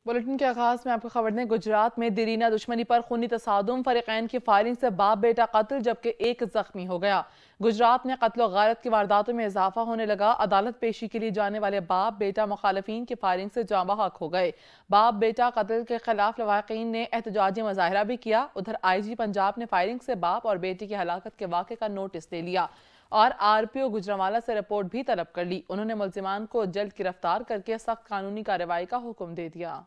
Bulletin के आगाज में आपको खबर दें, गुजरात में देरीना दुश्मनी पर खूनी तसादुम, फरीकैन की फायरिंग से बाप बेटा कत्ल जबकि एक जख्मी हो गया। गुजरात में कत्ल और गारत की वारदातों में इजाफा होने लगा। अदालत पेशी के लिए जाने वाले बाप बेटा मुखालफिन की फायरिंग से जाँ बहक हो गए। बाप बेटा कत्ल के खिलाफ लवाकिन ने एहतजाजी मुजाहरा भी किया। उधर IG पंजाब ने फायरिंग से बाप और बेटी की हलाकत के वाक़े का नोटिस ले लिया और RPO गुजरांवाला से रिपोर्ट भी तलब कर ली। उन्होंने मुल्जिमान को जल्द गिरफ्तार करके सख्त कानूनी कार्रवाई का हुक्म दे दिया।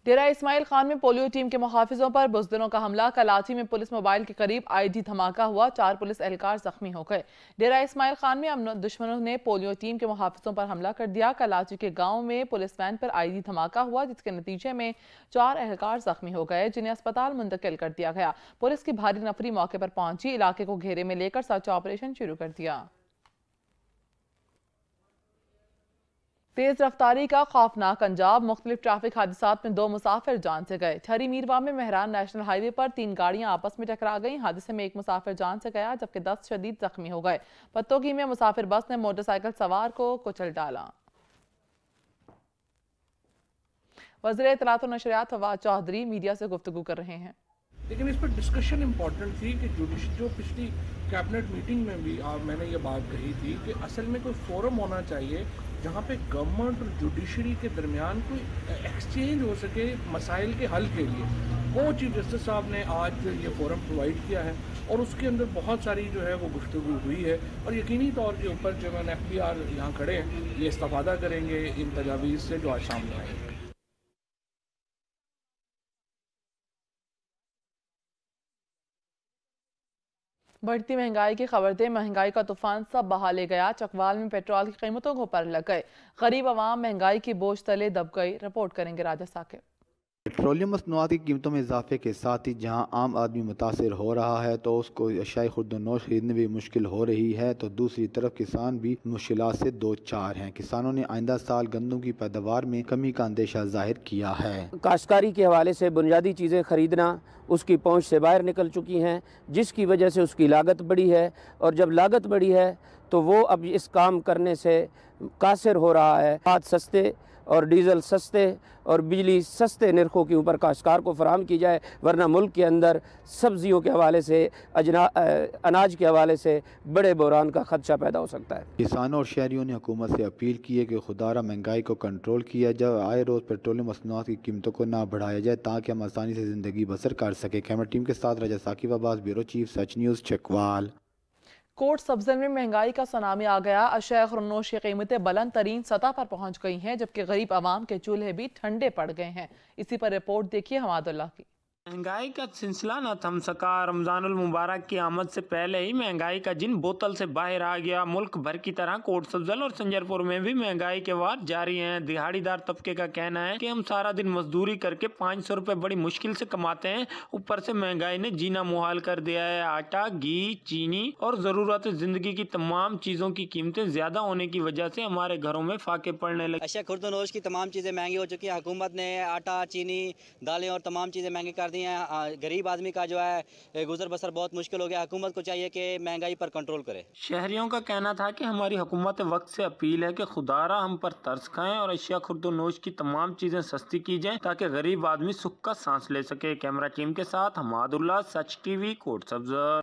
डेरा इस्माइल खान में पोलियो टीम के मुहाफिजों पर बुज़दिलों का हमला। कराची में पुलिस मोबाइल के करीब ID धमाका हुआ, 4 पुलिस एहलकार जख्मी हो गए। डेरा इस्माइल खान में दुश्मनों ने पोलियो टीम के मुहाफिजों पर हमला कर दिया। कराची के गांव में पुलिस वैन पर ID धमाका हुआ, जिसके नतीजे में 4 एहलकार जख्मी हो गए, जिन्हें अस्पताल मुंतकिल कर दिया गया। पुलिस की भारी नफरी मौके पर पहुंची, इलाके को घेरे में लेकर सर्च ऑपरेशन शुरू कर दिया। तेज रफ्तारी का खौफनाक अंजाम, मुख्तलिफ ट्रैफिक हादसात में 2 मुसाफिर जान से गए। ठहरी मीरवा में मेहरान नेशनल हाईवे पर 3 गाड़ियां आपस में टकरा गईं। हादसे में 1 मुसाफिर जान से गया जबकि 10 शदीद जख्मी हो गए। पत्तोगी में मुसाफिर बस ने मोटरसाइकिल सवार को कुचल डाला। वज़ीर इत्तलात और नशरियात फवाद चौधरी मीडिया से गुफ्तगू कर रहे हैं। लेकिन इस पर डिस्कशन इम्पॉर्टेंट थी कि जो पिछली कैबिनेट मीटिंग में भी मैंने ये बात कही थी कि असल में कोई फोरम होना चाहिए जहाँ पे गवर्नमेंट और जुडिशरी के दरमियान कोई एक्सचेंज हो सके मसाइल के हल के लिए। वो चीफ जस्टिस साहब ने आज ये फोरम प्रोवाइड किया है और उसके अंदर बहुत सारी जो है वो गुफ्तगू हुई है और यकीनी तौर के ऊपर जो FBR यहाँ खड़े हैं ये इस्तेफादा करेंगे इन तजावीज़ से जो आज सामने आएंगे। बढ़ती महंगाई की खबर दें, महंगाई का तूफान सब बहा ले गया। चकवाल में पेट्रोल की कीमतों को पर लग गए। गरीब आवाम महंगाई की बोझ तले दब गई। रिपोर्ट करेंगे राजा साकिब। पेट्रोलियम मसनूआत की कीमतों में इजाफे के साथ ही जहां आम आदमी मुतासर हो रहा है तो उसको अशाई खुर्दनोश खरीदने भी मुश्किल हो रही है, तो दूसरी तरफ किसान भी मुश्किलात से दो चार हैं। किसानों ने आइंदा साल गंदम की पैदावार में कमी का अंदेशा जाहिर किया है। काश्तकारी के हवाले से बुनियादी चीज़ें ख़रीदना उसकी पहुंच से बाहर निकल चुकी हैं, जिसकी वजह से उसकी लागत बढ़ी है और जब लागत बढ़ी है तो वो अब इस काम करने से कासिर हो रहा है। खाद सस्ते और डीज़ल सस्ते और बिजली सस्ते नरखों के ऊपर काश्तकार को फराहम की जाए, वरना मुल्क के अंदर सब्जियों के हवाले से अनाज के हवाले से बड़े बहरान का खदशा पैदा हो सकता है। किसानों और शहरियों ने हुकूमत से अपील की है कि खुदारा महंगाई को कंट्रोल किया जाए, आए रोज़ पेट्रोलियम मसनूआत की कीमतों को ना बढ़ाया जाए ताकि हम आसानी से ज़िंदगी बसर कर सके। कैमरा टीम के साथ राजा साकिब अब्बास, ब्यूरो चीफ, सच न्यूज़, चकवाल। कोट सब्जन में महंगाई का सुनामी आ गया। अशाया खुर्नोश की कीमतें बुलंद तरीन सतह पर पहुंच गई हैं, जबकि गरीब आवाम के चूल्हे भी ठंडे पड़ गए हैं। इसी पर रिपोर्ट देखिए हमादुल्लाह की। महंगाई का सिलसिला न थम सका। रमजानुल मुबारक की आमद से पहले ही महंगाई का जिन बोतल से बाहर आ गया। मुल्क भर की तरह कोट सब्जल और संजरपुर में भी महंगाई के वार जारी हैं। दिहाड़ीदार तबके का कहना है कि हम सारा दिन मजदूरी करके 500 रुपए बड़ी मुश्किल से कमाते हैं, ऊपर से महंगाई ने जीना मुहाल कर दिया है। आटा, घी, चीनी और जरूरत जिंदगी की तमाम चीजों की कीमतें ज्यादा होने की वजह से हमारे घरों में फाके पड़ने लगे। अशिया खुर्दनोश की तमाम चीजें महंगी हो चुकी हैं। हुकूमत ने आटा, चीनी, दालें और तमाम चीजें महंगी कर गरीब आदमी का जो है गुजर बसर बहुत मुश्किल हो गया। हुकूमत को चाहिए कि महंगाई पर कंट्रोल करे। शहरियों का कहना था कि हमारी हुकूमत वक्त से अपील है कि खुदारा हम पर तरस खाएं और अशिया खुर्दनोश की तमाम चीजें सस्ती की जाएं ताकि गरीब आदमी सुख का सांस ले सके। कैमरा टीम के साथ हमादुल्लाह, सच TV, कोट सब्जर।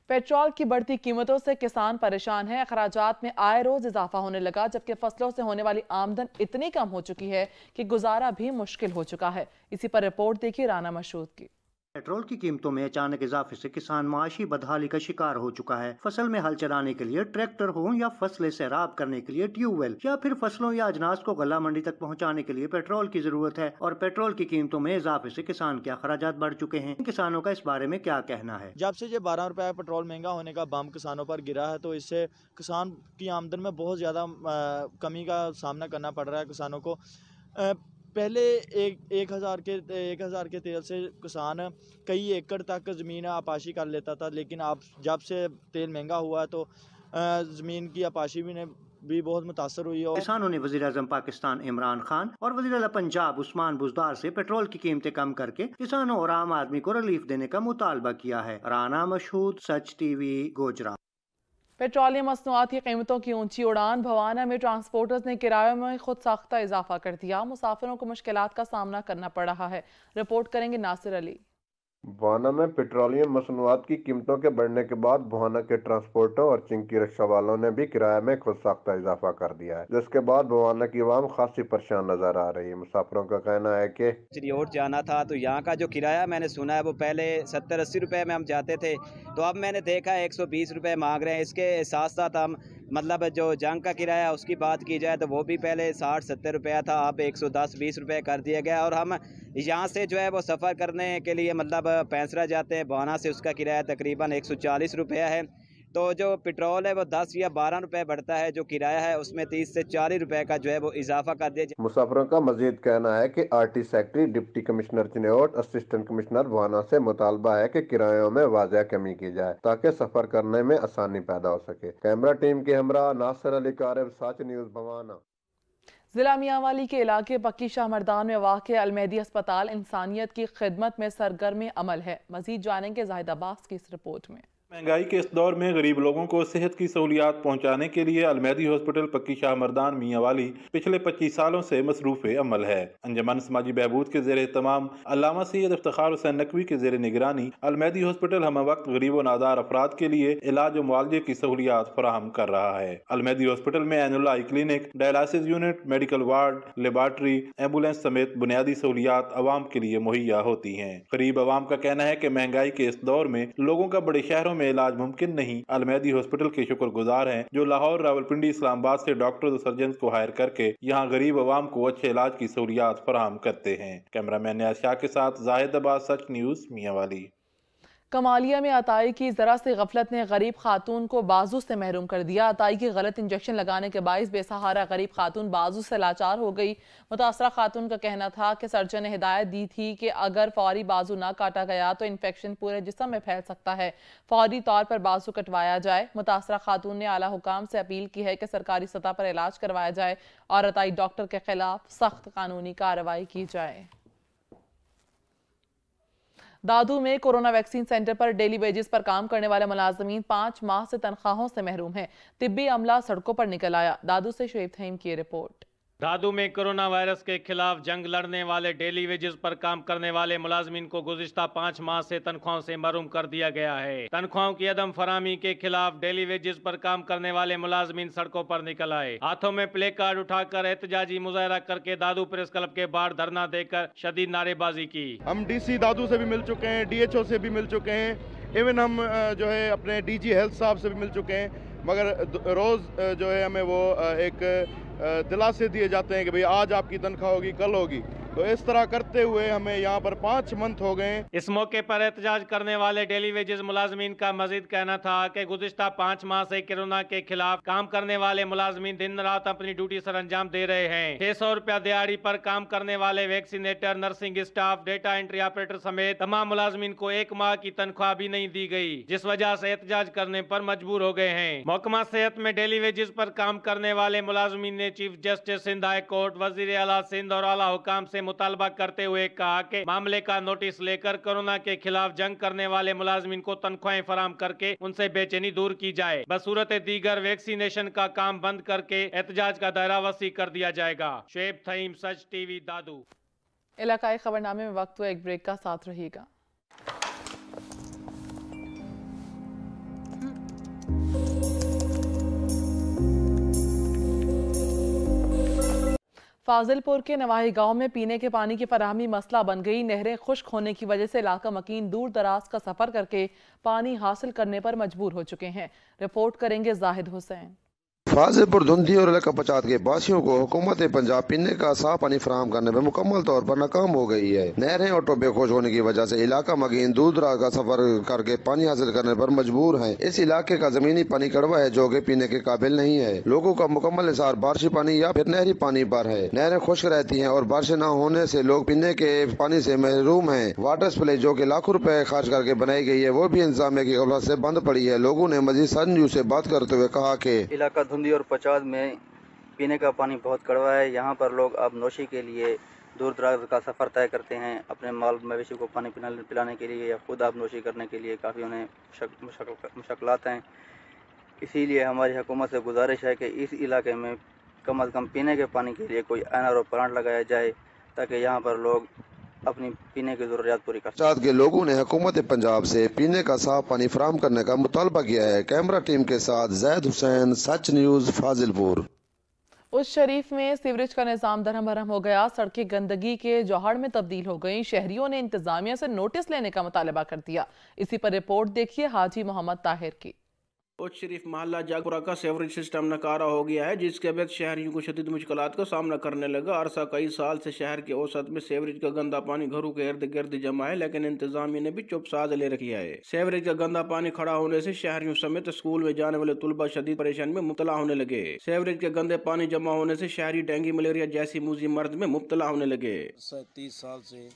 पेट्रोल की बढ़ती कीमतों से किसान परेशान है। अखराजात में आए रोज इजाफा होने लगा, जबकि फसलों से होने वाली आमदन इतनी कम हो चुकी है कि गुजारा भी मुश्किल हो चुका है। इसी पर रिपोर्ट देखिए राना मशहूद की। पेट्रोल की कीमतों में अचानक इजाफे से किसान माशी बदहाली का शिकार हो चुका है। फसल में हल चलाने के लिए ट्रैक्टर हो या फसलें सैराब करने के लिए ट्यूबवेल या फिर फसलों या अजनास को गला मंडी तक पहुंचाने के लिए पेट्रोल की जरूरत है और पेट्रोल की कीमतों में इजाफे से किसान के अखराजात बढ़ चुके हैं। किसानों का इस बारे में क्या कहना है? जब से ये 12 रुपए पेट्रोल महंगा होने का बम किसानों पर गिरा है तो इससे किसान की आमदन में बहुत ज्यादा कमी का सामना करना पड़ रहा है किसानों को। पहले एक हज़ार के तेल से किसान कई एकड़ तक ज़मीन आपाशी कर लेता था, लेकिन अब जब से तेल महंगा हुआ है तो ज़मीन की आपाशी भी बहुत मुतासर हुई है। किसानों ने वज़ीर आज़म पाकिस्तान इमरान खान और वज़ीर आला पंजाब उस्मान बुज़दार से पेट्रोल की कीमतें कम करके किसानों और आम आदमी को रिलीफ देने का मुतालबा किया है। राना मशहूद, सच TV, गुजरात। पेट्रोलियम मसनूआत की कीमतों की ऊंची उड़ान। भवाना में ट्रांसपोर्टर्स ने किरायों में खुद साख्ता इजाफा कर दिया। मुसाफिरों को मुश्किलात का सामना करना पड़ रहा है। रिपोर्ट करेंगे नासिर अली। भवाना में पेट्रोलियम मसनूआत की कीमतों के बढ़ने के बाद भवाना के ट्रांसपोर्टर और चिंकी रिक्शा वालों ने भी किराए में खुद साख्ता इजाफा कर दिया है, जिसके बाद भवाना की आवाम खासी परेशान नजर आ रही है। मुसाफिरों का कहना है कि चिरियोट जाना था तो यहाँ का जो किराया मैंने सुना है वो पहले 70-80 रुपए में हम जाते थे, तो अब मैंने देखा 120 रुपए मांग रहे हैं। इसके साथ साथ हम मतलब जो जंग का किराया उसकी बात की जाए तो वो भी पहले 60-70 रुपया था, अब 110-20 रुपये कर दिया गया। और हम यहाँ से जो है वो सफ़र करने के लिए मतलब पैंसरा जाते हैं भवाना से, उसका किराया तकरीबन 140 रुपया है। तो जो पेट्रोल है वो 10 या 12 रुपए बढ़ता है, जो किराया है उसमें 30 से 40 रुपए का जो है वो इजाफा कर दिया। मुसाफिरों का मजीद कहना है कि RT secretary deputy commissioner Chiniot assistant commissioner Bawana से मुतालबा है कि किरायों में वाज़ह कमी की जाए ताकि सफर करने में आसानी पैदा हो सके। कैमरा टीम के हमरा नासिर अली कारब, साच न्यूज़ भवाना। जिला मियांवाली के इलाके पक्की शाह मर्दान में वाक़ अलमहदी अस्पताल इंसानियत की खिदमत में सरगर्म अमल है। मजीद जानेंगे जाहिद अब्बास की इस रिपोर्ट में। महंगाई के इस दौर में गरीब लोगों को सेहत की सहूलियात पहुंचाने के लिए अलमहदी हॉस्पिटल पक्की शाह मर्दान मियांवाली पिछले 25 सालों से मसरूफ़ अमल है। अंजमन समाजी बहबूद के ज़ेर तमाम अल्लामा सैयद इफ्तिखार हुसैन नकवी के ज़ेर निगरानी अलमहदी हॉस्पिटल हम वक्त गरीब व नादार अफराद के लिए इलाज व मुआवजे की सहूलियात फराहम कर रहा है। अलमहदी हॉस्पिटल में एनुअल आई clinic, dialysis unit, medical ward, laboratory, ambulance समेत बुनियादी सहूलियात आवाम के लिए मुहैया होती हैं। गरीब आवाम का कहना है कि महंगाई के इस दौर में लोगों का बड़े शहरों में इलाज मुमकिन नहीं। अलमहदी हॉस्पिटल के शुक्रगुजार हैं जो लाहौर, रावलपिंडी, इस्लामाबाद से डॉक्टर और सर्जन को हायर करके यहाँ गरीब आवाम को अच्छे इलाज की सहूलियात फराहम करते हैं। कैमरामैन नियाज शाह के साथ जाहिद अब्बास, सच न्यूज़ मियांवाली। कमालिया में अताई की जरा सी गफलत ने गरीब खातून को बाजू से महरूम कर दिया। अताई की गलत इंजेक्शन लगाने के बाइस बेसहारा गरीब खातून बाजू से लाचार हो गई। मुतासरा खातून का कहना था कि सर्जन ने हिदायत दी थी कि अगर फौरी बाजू ना काटा गया तो इन्फेक्शन पूरे जिस्म में फैल सकता है, फौरी तौर पर बाजू कटवाया जाए। मुतासरा खातून ने आला हुकाम से अपील की है कि सरकारी सतह पर इलाज करवाया जाए और अताई डॉक्टर के खिलाफ सख्त कानूनी कार्रवाई की जाए। दादू में कोरोना वैक्सीन सेंटर पर डेली वेजेस पर काम करने वाले मुलाजमीन 5 माह से तनख्वाहों से महरूम हैं। तिब्बी अमला सड़कों पर निकल आया। दादू से शुएब थईम की रिपोर्ट। दादू में कोरोना वायरस के खिलाफ जंग लड़ने वाले डेली वेजेस पर काम करने वाले मुलाजमीन को गुज़िश्ता 5 माह से तनख्वाहों से महरूम कर दिया गया है। तनख्वाहों की अदम फराहमी के खिलाफ डेली वेजेस पर काम करने वाले मुलाजमीन सड़कों पर निकल आए। हाथों में प्ले कार्ड उठाकर एहतजाजी मुजाहरा करके दादू प्रेस क्लब के बाहर धरना देकर शदीद नारेबाजी की। हम डीसी दादू से भी मिल चुके हैं, डीएचओ से भी मिल चुके हैं, इवन हम जो है अपने डीजी हेल्थ साहब से भी मिल चुके हैं, मगर रोज़ जो है हमें वो एक दिलासे दिए जाते हैं कि भाई आज आपकी तनख्वाह होगी, कल होगी। तो इस तरह करते हुए हमें यहाँ पर 5 मंथ हो गए। इस मौके पर एहतजाज करने वाले डेली वेजेस मुलाजमीन का मजीद कहना था कि गुज़िश्ता 5 माह से कोरोना के खिलाफ काम करने वाले मुलाजमीन दिन रात अपनी ड्यूटी सर अंजाम दे रहे हैं। 600 रुपया दिहाड़ी पर काम करने वाले vaccinator, nursing staff, data entry operator समेत तमाम मुलाजमीन को 1 माह की तनख्वाह भी नहीं दी गई, जिस वजह से एहतजाज करने पर मजबूर हो गए हैं। महकमा सेहत में डेली वेजेस पर काम करने वाले मुलाजमीन ने chief justice Sindh high court, वजीर आला सिंध और आला हुकाम से मुतालबा करते हुए कहा कि मामले का नोटिस लेकर कोरोना के खिलाफ जंग करने वाले मुलाजमीन को तनख्वाहें फराम करके उनसे बेचैनी दूर की जाए। बसूरत दीगर वैक्सीनेशन का काम बंद करके एहतजाज का दायरा वसी कर दिया जाएगा। शुएब थईम, सच टीवी, दादू। इलाकाई खबरनामे में वक्त हुआ एक ब्रेक का, साथ रहिएगा। फाजिलपुर के नवाही गांव में पीने के पानी की फराहमी मसला बन गई। नहरें खुश्क होने की वजह से इलाका मकीन दूर दराज का सफर करके पानी हासिल करने पर मजबूर हो चुके हैं। रिपोर्ट करेंगे जाहिद हुसैन। फाजिलपुर, धुंधी और इलाका पचात के बासियों को हुकूमत पंजाब पीने का साफ पानी फराहम करने में मुकम्मल तौर पर नाकाम हो गई है। नहरें और टोबे खुश होने की वजह से इलाका मकीन दूर दराज का सफर करके पानी हासिल करने पर मजबूर हैं। इस इलाके का जमीनी पानी कड़वा है जो कि पीने के काबिल नहीं है। लोगों का मुकम्मल हिसार बारिशी पानी या फिर नहरी पानी पर है। नहरें खुश्क रहती हैं और बारिश न होने से लोग पीने के पानी से महरूम हैं। वाटर सप्लाई जो कि लाखों रुपए खर्च करके बनाई गई है वो भी इंतजामिया की गफलत से बंद पड़ी है। लोगों ने मजीद सन न्यूज़ से बात करते हुए कहा कि इलाका धुंधी और पचात में पीने का पानी बहुत कड़वा है। यहाँ पर लोग अब नोशी के लिए दूर दराज का सफ़र तय करते हैं। अपने माल मवेशी को पानी पिलाने के लिए या खुद आप नोशी करने के लिए काफ़ी उन्हें मुश्किलात हैं। اسی لیے ہماری حکومت سے گزارش ہے کہ اس علاقے میں کم از کم پینے کے پانی کے لیے کوئی NRO پلانٹ لگایا جائے تاکہ یہاں پر لوگ اپنی پینے کی ضروریات پوری کر سکیں۔ پنچایت کے لوگوں نے حکومت پنجاب سے پینے کا صاف پانی فراہم کرنے کا مطالبہ کیا ہے۔ کیمرہ ٹیم کے ساتھ زید حسین، سچ نیوز، فاضل پور۔ اس شریف میں سیوریج کا نظام درہم برہم ہو گیا، سڑکیں گندگی کے جوہڑ میں تبدیل ہو گئیں، شہریوں نے انتظامیہ سے نوٹس لینے کا مطالبہ کر دیا۔ اسی پر رپورٹ دیکھیے حاجی محمد طاہر کی۔ اوچ شریف محلہ جاگپورہ کا سیوریج سسٹم ناکارہ ہو گیا ہے، جس کے بعد شہریوں کو شدید مشکلات کا سامنا کرنے لگا۔ عرصہ کئی سال سے شہر کے اوسط میں سیوریج کا گندا پانی گھروں کے ارد گرد جمع ہے، لیکن انتظامیہ نے بھی چپ ساز لے رکھی ہے۔ سیوریج کا گندا پانی کھڑا ہونے سے شہریوں سمیت اسکول میں جانے والے طلبہ شدید پریشانی میں مبتلا ہونے لگے۔ سیوریج کے گندے پانی جمع ہونے سے شہری ڈینگی ملیریا جیسی موذی مرض میں مبتلا ہونے لگے۔ 30 سال سے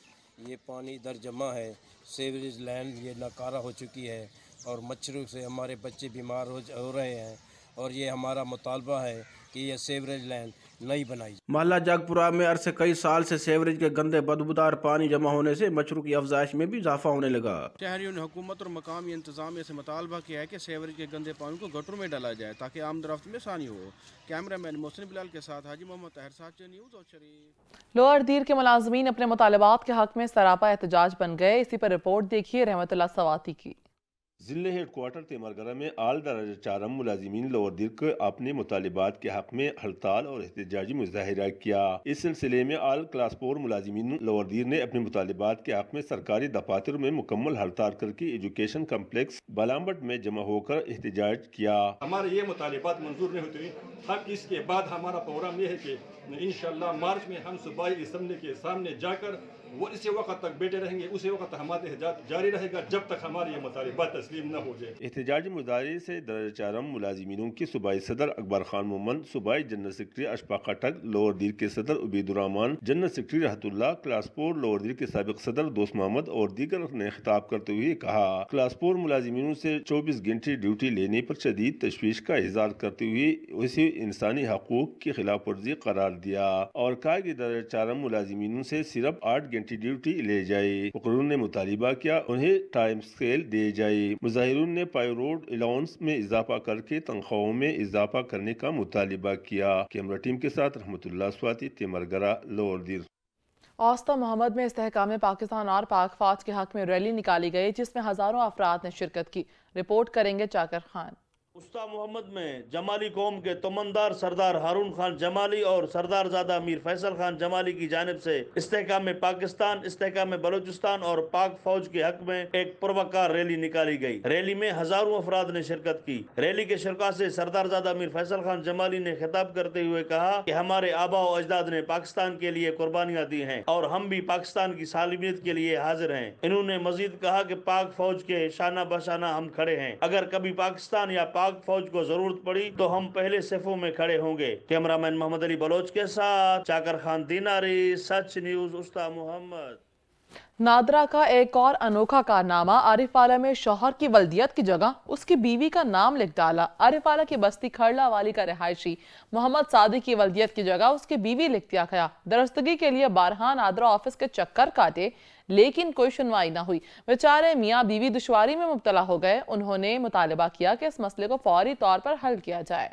یہ پانی ادھر جمع ہے، سیوریج لائن یہ ناکارہ ہو چکی ہے اور مچھروں سے ہمارے بچے بیمار ہو رہے ہیں، اور یہ ہمارا مطالبہ ہے کہ یہ سیوریج لائن نہیں بنائی۔ محلہ جاگپورہ میں عرصے کئی سال سے سیوریج کے گندے بدبودار پانی جمع ہونے سے مچھروں کی افزائش میں بھی اضافہ ہونے لگا۔ شہریوں نے حکومت اور مقامی انتظامیہ سے مطالبہ کیا ہے کہ سیوریج کے گندے پانی کو گٹروں میں ڈالا جائے تاکہ آمد و رفت میں آسانی ہو۔ کیمرہ مین محسن بلال کے ساتھ حاجی محمد طاہر، سچ نیوز، اوچھ شریف۔ لوئر دیر کے ملازمین اپنے مطالبات کے حق میں سراپا احتجاج بن گئے۔ اسی پر رپورٹ دیکھیے رحمت اللہ سواتی کی۔ ضلع ہیڈ کوارٹر تیمرگرہ میں آل درجہ چارم ملازمین لوئر دیر کو اپنے مطالبات کے حق میں ہڑتال اور احتجاجی مظاہرہ کیا۔ اس سلسلے میں آل کلاس 4 ملازمین لوئر دیر نے اپنے مطالبات کے حق میں سرکاری دفاتر میں مکمل ہڑتال کر کے ایجوکیشن کمپلیکس بلامبٹ میں جمع ہو کر احتجاج کیا۔ ہمارے یہ مطالبات منظور نہیں ہوتے، ہم اس کے بعد ہمارا پروگرام یہ ہے کہ انشاءاللہ مارچ میں ہم صوبائی اسمبلی کے سامنے جا کر وہ اسی وقت تک بیٹھے رہیں گے، اسی وقت تک ہمارا احتجاج جاری رہے گا جب تک ہمارے یہ مطالبات تسلیم نہ ہو جائے۔ احتجاجی مظاہرے سے درجہ چارم ملازمینوں کی صوبائی صدر اکبر خان مومن، صوبائی general secretary Ishfaq Khattak, lower Dir کے صدر عبید الرحمان، جنرل سیکرٹری رحمت اللہ، کلاس 4 لوئر دیر کے سابق صدر دوست محمد اور دیگر نے خطاب کرتے ہوئے کہا۔ کلاس 4 ملازمینوں سے 24 گھنٹے ڈیوٹی لینے پر شدید تشویش کا اظہار کرتے ہوئے اسے انسانی حقوق کی خلاف ورزی قرار دیا اور کہا کہ درجہ چارم ملازمینوں سے صرف 8 گھنٹے ڈیوٹی لے جائے۔ مقرروں نے مطالبہ کیا انہیں ٹائم اسکیل دے جائے۔ مظاہرین نے پیروڈ الاؤنس میں اضافہ کر کے تنخواہوں میں اضافہ کرنے کا مطالبہ کیا۔ کیمرہ ٹیم کے ساتھ رحمت اللہ سواتی، تیمرگرہ، لوئر دیر۔ اوسطا محمد میں استحکام پاکستان اور پاک فوج کے حق میں ریلی نکالی گئی جس میں ہزاروں افراد نے شرکت کی۔ رپورٹ کریں گے چاکر خان۔ اوسطا محمد میں جمالی قوم کے تمندار سردار ہارون خان جمالی اور سردار زادہ میر فیصل خان جمالی کی جانب سے استحکام پاکستان، استحکام بلوچستان اور پاک فوج کے حق میں ایک پروکار ریلی نکالی گئی۔ ریلی میں ہزاروں افراد نے شرکت کی۔ ریلی کے شرکاء سے سردار زادہ میر فیصل خان جمالی نے خطاب کرتے ہوئے کہا کہ ہمارے آباء و اجداد نے پاکستان کے لیے قربانیاں دی ہیں اور ہم بھی پاکستان کی سالمیت کے لیے حاضر ہیں۔ انہوں نے مزید کہا کہ پاک فوج کے شانہ بشانہ ہم کھڑے ہیں، اگر کبھی پاکستان یا پاک فوج کو ضرورت پڑی تو ہم پہلے صفوں میں کھڑے ہوں گے۔ کیمرہ مین محمد علی بلوچ کے ساتھ چاکر خان دیناری، سچ نیوز، اوسطا محمد۔ نادرا کا ایک اور انوکھا کارنامہ، عارف والا میں شوہر کی ولدیت کی جگہ اس کی بیوی کا نام لکھ ڈالا۔ عارف والا کی بستی کھڑلا والی کا رہائشی محمد صادق کی ولدیت کی جگہ اس کی بیوی لکھ دیا گیا۔ درستگی کے لیے بارہا نادرا آفس کے چکر کاٹے لیکن کوئی سنوائی نہ ہوئی۔ بیچارے میاں بیوی دشواری میں مبتلا ہو گئے۔ انہوں نے مطالبہ کیا کہ اس مسئلے کو فوری طور پر حل کیا جائے۔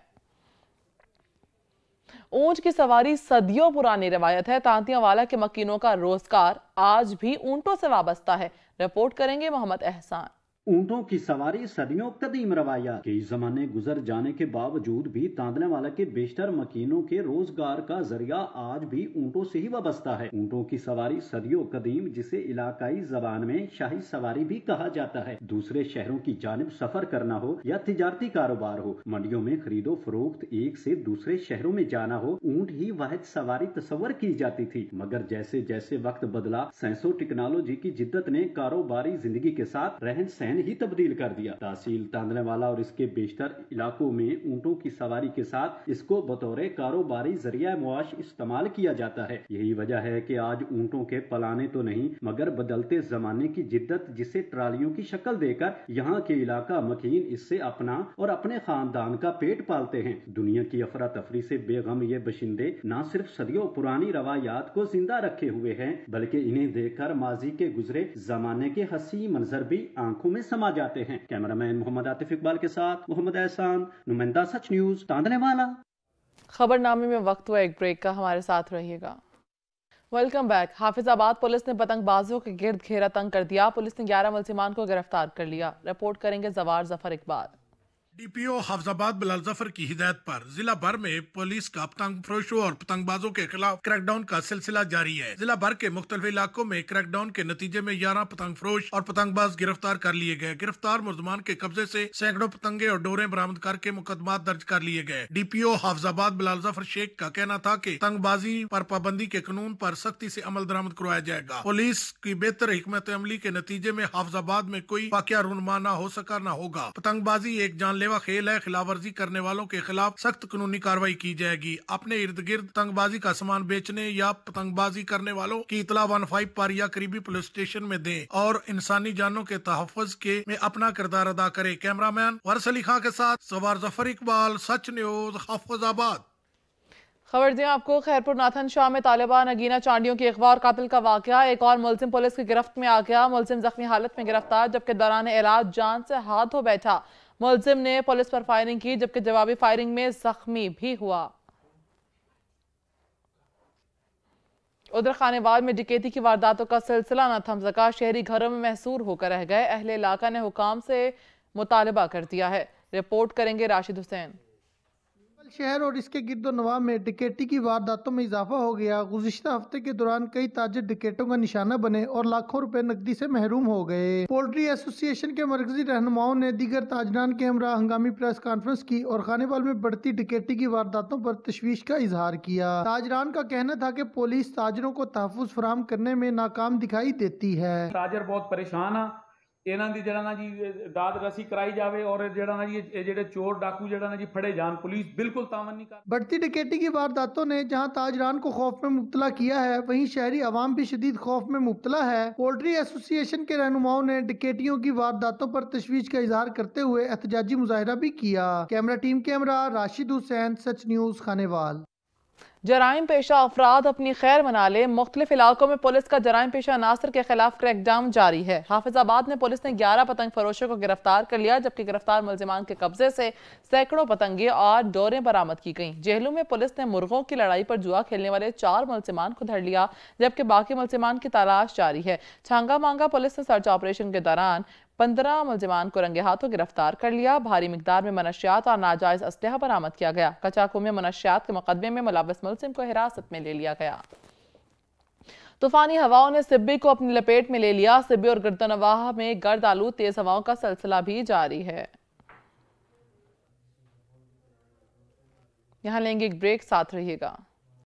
اونٹ کی سواری صدیوں پرانی روایت ہے۔ تانتیاں والا کے مکینوں کا روزگار آج بھی اونٹوں سے وابستہ ہے۔ رپورٹ کریں گے محمد احسان۔ اونٹوں کی سواری صدیوں قدیم روایات، کئی زمانے گزر جانے کے باوجود بھی تاندلے والا کے بیشتر مکینوں کے روزگار کا ذریعہ آج بھی اونٹوں سے ہی وابستہ ہے۔ اونٹوں کی سواری صدیوں قدیم، جسے علاقائی زبان میں شاہی سواری بھی کہا جاتا ہے، دوسرے شہروں کی جانب سفر کرنا ہو یا تجارتی کاروبار ہو، منڈیوں میں خرید و فروخت، ایک سے دوسرے شہروں میں جانا ہو، اونٹ ہی واحد سواری تصور کی جاتی تھی۔ مگر جیسے جیسے وقت بدلا، سائنس و ٹیکنالوجی کی جدت نے کاروباری زندگی کے ساتھ رہن سہن ہی تبدیل کر دیا۔ تحصیل تاندلے والا اور اس کے بیشتر علاقوں میں اونٹوں کی سواری کے ساتھ اس کو بطور کاروباری ذریعہ معاش استعمال کیا جاتا ہے۔ یہی وجہ ہے کہ آج اونٹوں کے پلانے تو نہیں مگر بدلتے زمانے کی جدت، جسے ٹرالیوں کی شکل دے کر یہاں کے علاقہ مکین اس سے اپنا اور اپنے خاندان کا پیٹ پالتے ہیں۔ دنیا کی افراتفری سے بے غم یہ باشندے نہ صرف صدیوں پرانی روایات کو زندہ رکھے ہوئے ہیں بلکہ انہیں دیکھ کر ماضی کے گزرے زمانے کے حسین منظر بھی آنکھوں میں में समा जाते हैं। कैमरामैन मोहम्मद आतिफ इकबाल के साथ मोहम्मद एहसान, नुमाइंदा सच न्यूज, तांदने वाला। खबरनामे में वक्त हुआ एक ब्रेक का, हमारे साथ रहिएगा। Welcome back. हाफिजाबाद पुलिस ने पतंगबाजों के गिर्द घेरा तंग कर दिया। पुलिस ने 11 मुलजिमान को गिरफ्तार कर लिया। रिपोर्ट करेंगे जवार जफर इकबाल। डीपीओ हाफिजाबाद बिलाल जफर की हिदायत पर जिला भर में पुलिस का पतंग फरोशों और पतंगबाजों के खिलाफ क्रैकडाउन का सिलसिला जारी है। जिला भर के मुख्तलिफ इलाकों में क्रैकडाउन के नतीजे में 11 पतंग फरोश और पतंगबाज गिरफ्तार कर लिए गए। गिरफ्तार मुलजमान के कब्जे से सैकड़ों पतंगे और डोरे बरामद करके मुकदमात दर्ज कर लिए गए। डीपीओ हाफिजाबाद बिलाल जफर शेख का कहना था कि पतंगबाजी पर पाबंदी के कानून पर सख्ती से अमल दरामद करवाया जाएगा। पुलिस की बेहतर हिकमत अमली के नतीजे में हाफिजाबाद में कोई वाकया रूनुमा न हो सका न होगा। पतंगबाजी एक जानलेवा खेल है। खिलाफ वर्जी करने वालों के खिलाफ सख्त कानूनी कार्रवाई की जाएगी। अपने इर्द गिर्द पतंगबाजी का सामान बेचने या पतंगबाजी करने वालों की इतला 15 पर या करीबी पुलिस स्टेशन में दें और इंसानी जानों के तहफ़्फ़ुज़ के में अपना किरदार अदा करे। कैमरामैन वारिस अली खां के साथ जवार जफर इकबाल, सच न्यूज, हाफिजाबाद। खबर दें आपको, खैरपुर नाथन शाह में तालिबान नगीना चांडियों की अगवा और कातिल का वाकया। एक और मुलजिम पुलिस की गिरफ्त में आ गया। मुलजिम जख्मी हालत में गिरफ्तार, जबकि दौरान इलाज जान से हाथ धो बैठा। मुलजिम ने पुलिस पर फायरिंग की, जबकि जवाबी फायरिंग में जख्मी भी हुआ। उधर खानेवाल में डकैती की वारदातों का सिलसिला न थम सका। शहरी घरों में महसूर होकर रह गए। अहले इलाका ने हुकाम से मुतालबा कर दिया है। रिपोर्ट करेंगे राशिद हुसैन। शहर और इसके गिरदोनवा में डकैती की वारदातों में इजाफा हो गया। गुज़िश्ता हफ्ते के दौरान कई ताजिर डकैतों का निशाना बने और लाखों रुपए नकदी से महरूम हो गए। पोल्ट्री एसोसिएशन के मरकजी रहनुमाओं ने दीगर ताजरान के हमरा हंगामी प्रेस कॉन्फ्रेंस की और खानेवाल में बढ़ती डकैती की वारदातों पर तशवीश का इजहार किया। ताजरान का कहना था कि पुलिस ताजरों को तहफ़्फ़ुज़ फराहम करने में नाकाम दिखाई देती है। ताजर बहुत परेशान है। ਇਹਨਾਂ ਦੀ ਜਿਹੜਾ ਨਾ ਜੀ ਦਾਦ ਰਸੀ ਕਰਾਈ ਜਾਵੇ और ਜਿਹੜਾ ਨਾ ਜੀ ਇਹ ਜਿਹੜੇ ਚੋਰ डाकू ਜਿਹੜਾ ਨਾ ਜੀ फड़े जान। पुलिस बिल्कुल तामन नहीं कर। बढ़ती डकैती की वारदातों ने जहां ताजरान को खौफ में मुब्तला किया है, वहीं शहरी अवाम भी शदीद खौफ में मुब्तला है। पोल्ट्री एसोसिएशन के रहनुमाओं ने डकैतियों की वारदातों पर तशवीश का इजहार करते हुए एहतजाजी मुजाहरा भी किया। Camera team camera Rashid Hussain, Such news, Khanewal. जराइम पेशा अफराद अपनी खैर मना ले। मुख्तलिफ इलाकों में पुलिस का जराइम पेशा अनासर के खिलाफ क्रैकडाउन जारी है। हाफिजाबाद में पुलिस ने 11 पतंग फरोशों को गिरफ्तार कर लिया, जबकि गिरफ्तार मुलजिमान के कब्जे से सैकड़ों पतंगे और डोरें बरामद की गईं। जेहलू में पुलिस ने मुर्गों की लड़ाई पर जुआ खेलने वाले 4 मुलजिमान को धर लिया, जबकि बाकी मुलजिमान की तलाश जारी है। छांगा मांगा पुलिस ने सर्च ऑपरेशन के दौरान 15 मुलजिमान को रंगे हाथों गिरफ्तार कर लिया। भारी मिकदार में मनशियात और नाजायज असलहा बरामद किया गया। कचाकू में मनशियात के मुकदमे में मुलव्वस मुलजिम को हिरासत में ले लिया गया। तूफानी हवाओं ने सिब्बी को अपनी लपेट में ले लिया। सिब्बी और गिरदोनवाह में गर्द आलूद तेज हवाओं का सिलसिला भी जारी है। यहाँ लेंगे एक ब्रेक, साथ रहिएगा।